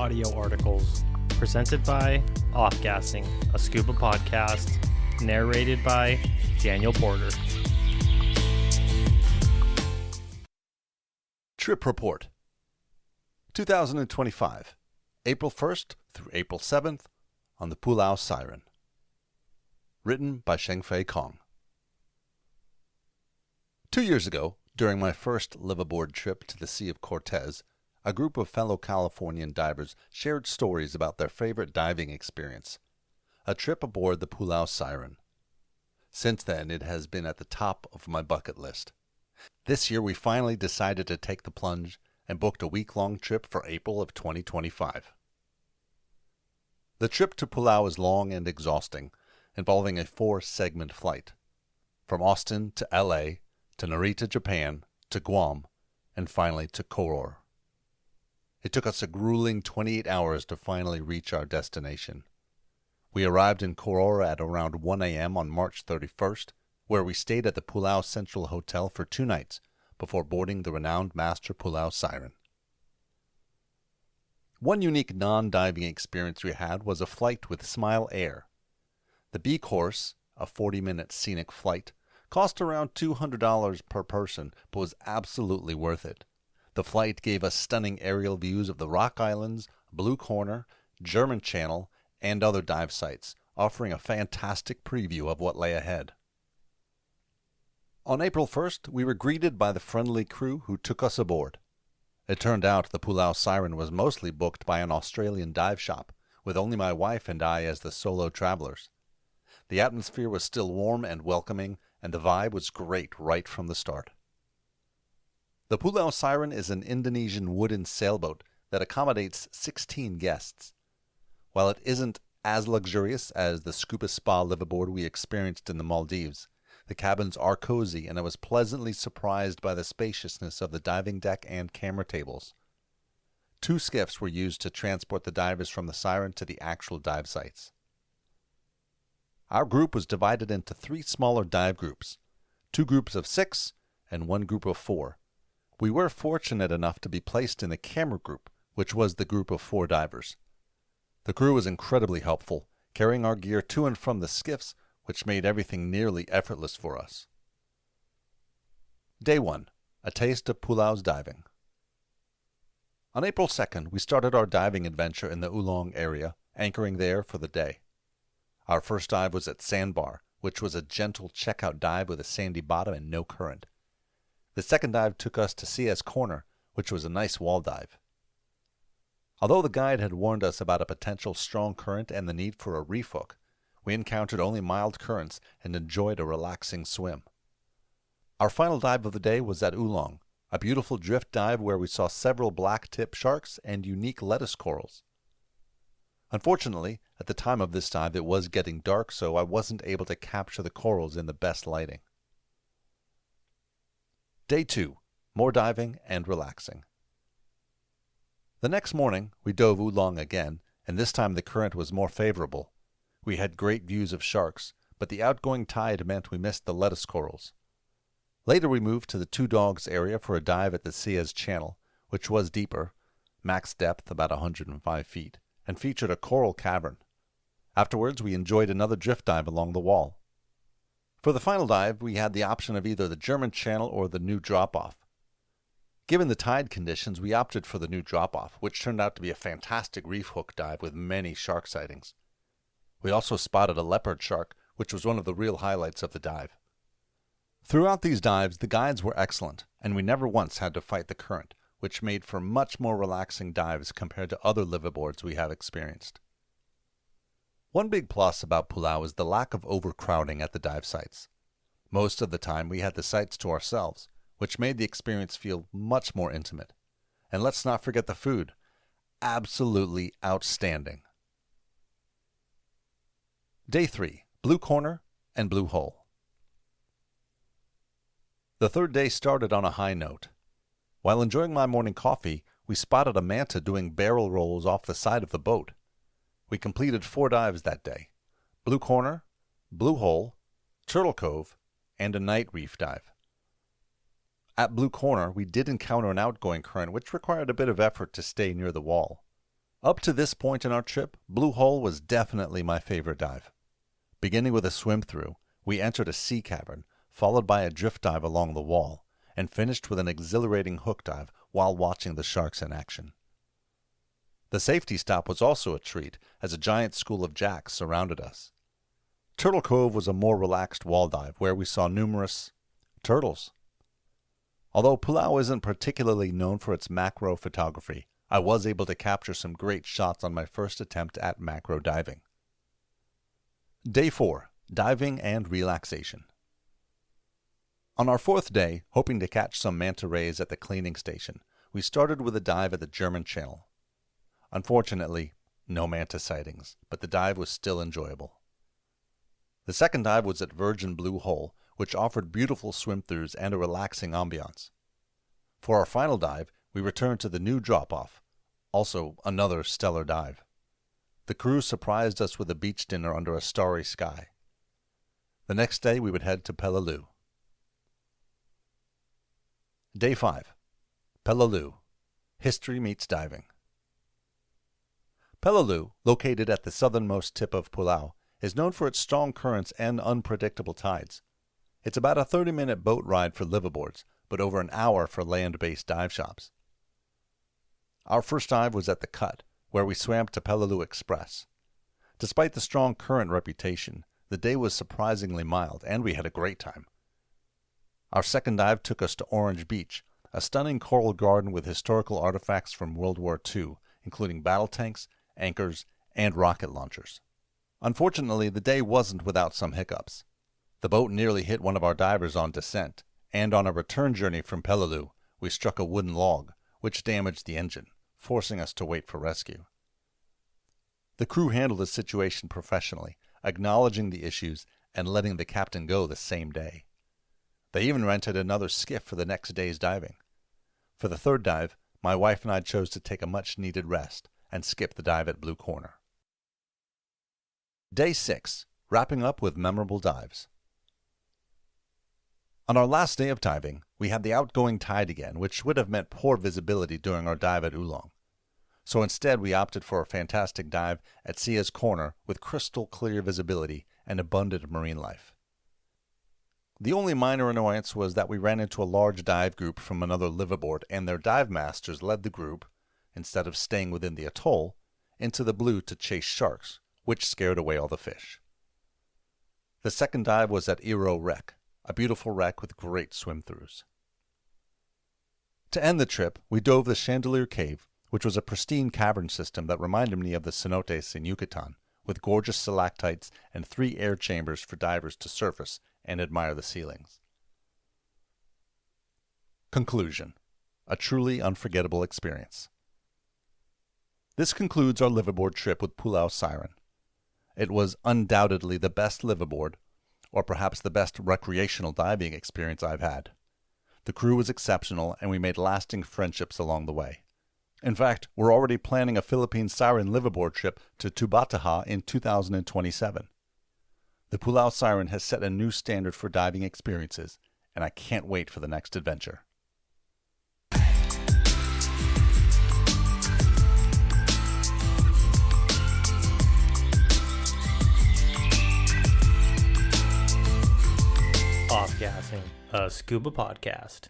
audio articles presented by Off-Gassing, a scuba podcast, narrated by Daniel Porter. Trip Report 2025, April 1st through April 7th on the Palau Siren. Written by Xiangfei Kong. 2 years ago, during my first live-aboard trip to the Sea of Cortez, a group of fellow Californian divers shared stories about their favorite diving experience, a trip aboard the Palau Siren. Since then, it has been at the top of my bucket list. This year, we finally decided to take the plunge and booked a week-long trip for April of 2025. The trip to Palau is long and exhausting, involving a 4-segment flight, from Austin to LA, to Narita, Japan, to Guam, and finally to Koror. It took us a grueling 28 hours to finally reach our destination. We arrived in Koror at around 1 a.m. on March 31st, where we stayed at the Palau Central Hotel for 2 nights before boarding the renowned Master Palau Siren. One unique non-diving experience we had was a flight with Smile Air. The B course, a 40-minute scenic flight, cost around $200 per person, but was absolutely worth it. The flight gave us stunning aerial views of the Rock Islands, Blue Corner, German Channel, and other dive sites, offering a fantastic preview of what lay ahead. On April 1st, we were greeted by the friendly crew who took us aboard. It turned out the Palau Siren was mostly booked by an Australian dive shop, with only my wife and I as the solo travelers. The atmosphere was still warm and welcoming, and the vibe was great right from the start. The Palau Siren is an Indonesian wooden sailboat that accommodates 16 guests. While it isn't as luxurious as the scuba spa liveaboard we experienced in the Maldives, the cabins are cozy, and I was pleasantly surprised by the spaciousness of the diving deck and camera tables. 2 skiffs were used to transport the divers from the Siren to the actual dive sites. Our group was divided into 3 smaller dive groups, 2 groups of 6 and 1 group of 4. We were fortunate enough to be placed in the camera group, which was the group of 4 divers. The crew was incredibly helpful, carrying our gear to and from the skiffs, which made everything nearly effortless for us. Day 1. A taste of Palau's diving. On April 2nd, we started our diving adventure in the Oolong area, anchoring there for the day. Our first dive was at Sandbar, which was a gentle checkout dive with a sandy bottom and no current. The second dive took us to Sia's Corner, which was a nice wall dive. Although the guide had warned us about a potential strong current and the need for a reef hook, we encountered only mild currents and enjoyed a relaxing swim. Our final dive of the day was at Oolong, a beautiful drift dive where we saw several black-tip sharks and unique lettuce corals. Unfortunately, at the time of this dive it was getting dark, so I wasn't able to capture the corals in the best lighting. Day 2. More diving and relaxing. The next morning, we dove Oolong again, and this time the current was more favorable. We had great views of sharks, but the outgoing tide meant we missed the lettuce corals. Later we moved to the Two Dogs area for a dive at the Sia's Channel, which was deeper, max depth about 105 feet, and featured a coral cavern. Afterwards we enjoyed another drift dive along the wall. For the final dive, we had the option of either the German Channel or the new drop-off. Given the tide conditions, we opted for the new drop-off, which turned out to be a fantastic reef hook dive with many shark sightings. We also spotted a leopard shark, which was one of the real highlights of the dive. Throughout these dives, the guides were excellent, and we never once had to fight the current, which made for much more relaxing dives compared to other liveaboards we have experienced. One big plus about Palau is the lack of overcrowding at the dive sites. Most of the time we had the sites to ourselves, which made the experience feel much more intimate. And let's not forget the food. Absolutely outstanding. Day 3. Blue Corner and Blue Hole. The third day started on a high note. While enjoying my morning coffee, we spotted a manta doing barrel rolls off the side of the boat. We completed 4 dives that day: Blue Corner, Blue Hole, Turtle Cove, and a night reef dive. At Blue Corner, we did encounter an outgoing current which required a bit of effort to stay near the wall. Up to this point in our trip, Blue Hole was definitely my favorite dive. Beginning with a swim through, we entered a sea cavern, followed by a drift dive along the wall, and finished with an exhilarating hook dive while watching the sharks in action. The safety stop was also a treat, as a giant school of jacks surrounded us. Turtle Cove was a more relaxed wall dive where we saw numerous turtles. Although Palau isn't particularly known for its macro photography, I was able to capture some great shots on my first attempt at macro diving. Day 4. Diving and Relaxation. On our fourth day, hoping to catch some manta rays at the cleaning station, we started with a dive at the German Channel. Unfortunately, no manta sightings, but the dive was still enjoyable. The second dive was at Virgin Blue Hole, which offered beautiful swim-throughs and a relaxing ambiance. For our final dive, we returned to the new drop-off, also another stellar dive. The crew surprised us with a beach dinner under a starry sky. The next day we would head to Palau. Day 5. Palau. History meets diving. Palau, located at the southernmost tip of Palau, is known for its strong currents and unpredictable tides. It's about a 30-minute boat ride for liveaboards, but over an hour for land-based dive shops. Our first dive was at the Cut, where we swam to Palau Express. Despite the strong current reputation, the day was surprisingly mild, and we had a great time. Our second dive took us to Orange Beach, a stunning coral garden with historical artifacts from World War II, including battle tanks, anchors, and rocket launchers. Unfortunately, the day wasn't without some hiccups. The boat nearly hit one of our divers on descent, and on a return journey from Palau, we struck a wooden log, which damaged the engine, forcing us to wait for rescue. The crew handled the situation professionally, acknowledging the issues and letting the captain go the same day. They even rented another skiff for the next day's diving. For the third dive, my wife and I chose to take a much-needed rest and skip the dive at Blue Corner. Day 6. Wrapping up with memorable dives. On our last day of diving, we had the outgoing tide again, which would have meant poor visibility during our dive at Oolong. So instead, we opted for a fantastic dive at Sia's Corner with crystal clear visibility and abundant marine life. The only minor annoyance was that we ran into a large dive group from another liveaboard, and their dive masters led the group, instead of staying within the atoll, into the blue to chase sharks, which scared away all the fish. The second dive was at Iro Wreck, a beautiful wreck with great swim-throughs. To end the trip, we dove the Chandelier Cave, which was a pristine cavern system that reminded me of the cenotes in Yucatan, with gorgeous stalactites and 3 air chambers for divers to surface and admire the ceilings. Conclusion. A truly unforgettable experience. This concludes our liveaboard trip with Palau Siren. It was undoubtedly the best liveaboard, or perhaps the best recreational diving experience I've had. The crew was exceptional, and we made lasting friendships along the way. In fact, we're already planning a Philippine Siren liveaboard trip to Tubataha in 2027. The Palau Siren has set a new standard for diving experiences, and I can't wait for the next adventure. Off-gassing, a scuba podcast.